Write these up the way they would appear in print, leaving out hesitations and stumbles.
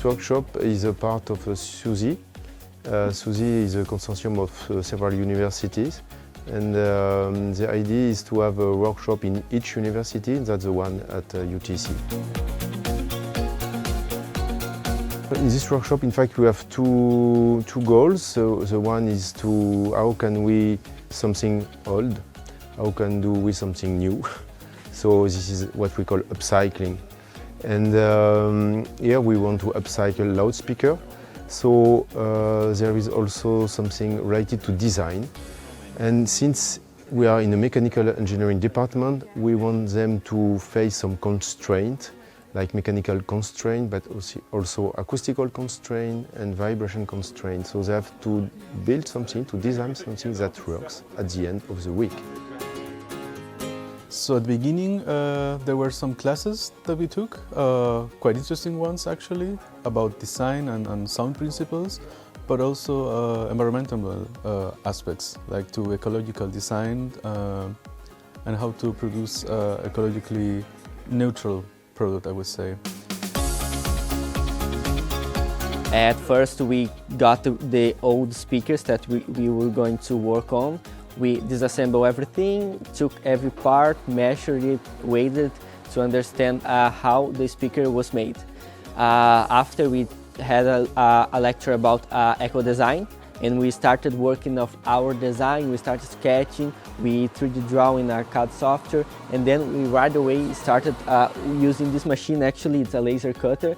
This workshop is a part of SUSY. SUSY is a consortium of several universities, and the idea is to have a workshop in each university, and that's the one at UTC. In this workshop, in fact, we have two goals. So the one is to how can we something old, how can do with something new. So this is what we call upcycling. And here we want to upcycle loudspeaker. So there is also something related to design. And since we are in a mechanical engineering department, we want them to face some constraints, like mechanical constraint, but also acoustical constraint and vibration constraint. So they have to build something, to design something that works at the end of the week. So at the beginning, there were some classes that we took, quite interesting ones actually, about design and sound principles, but also environmental aspects, like to ecological design and how to produce ecologically neutral product, I would say. At first we got the old speakers that we were going to work on. We disassembled everything, took every part, measured it, weighed it to understand how the speaker was made. After we had a lecture about eco-design, and we started working on our design, we started sketching, we 3D draw in our CAD software, and then we right away started using this machine. Actually, it's a laser cutter.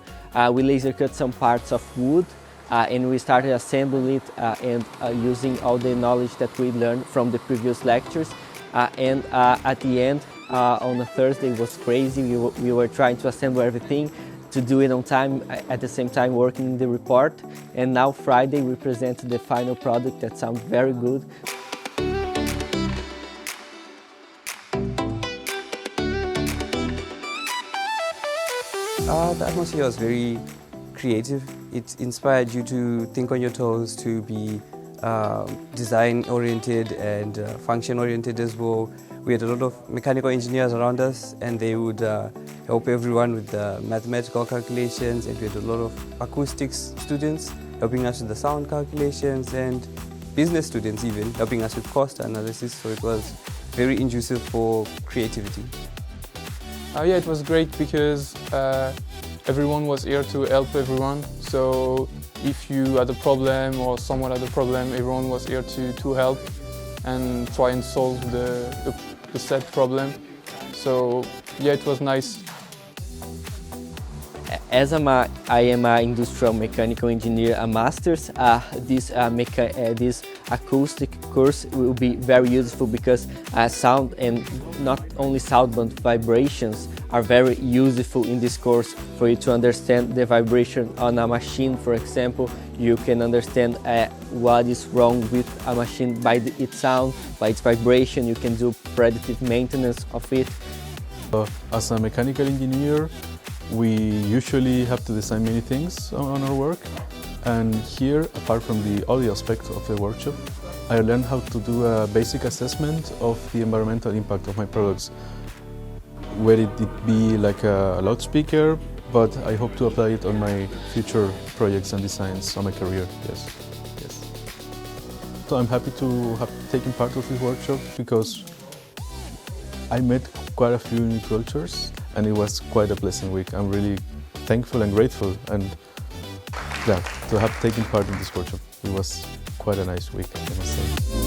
We laser cut some parts of wood, and we started assembling it and using all the knowledge that we learned from the previous lectures. And at the end, on a Thursday, it was crazy. We were trying to assemble everything, to do it on time, at the same time working in the report. And now Friday we present the final product that sounds very good. The atmosphere was very creative. It inspired you to think on your toes, to be design-oriented and function-oriented as well. We had a lot of mechanical engineers around us, and they would help everyone with the mathematical calculations, and we had a lot of acoustics students helping us with the sound calculations, and business students even helping us with cost analysis, so it was very conducive for creativity. Yeah, it was great because everyone was here to help everyone. So if you had a problem or someone had a problem, everyone was here to help and try and solve the said problem. So yeah, it was nice. As I am an industrial mechanical engineer, a master's, this acoustic course will be very useful because sound, and not only sound but vibrations, are very useful in this course. For you to understand the vibration on a machine, for example, you can understand what is wrong with a machine by its sound, by its vibration. You can do predictive maintenance of it. As a mechanical engineer, we usually have to design many things on our work, and here, apart from the audio aspect of the workshop, I learned how to do a basic assessment of the environmental impact of my products, whether it be like a loudspeaker, but I hope to apply it on my future projects and designs on my career, yes. So I'm happy to have taken part of this workshop because I met quite a few new cultures, and it was quite a pleasant week. I'm really thankful and grateful, and yeah, to have taken part in this workshop. It was quite a nice week, I must say.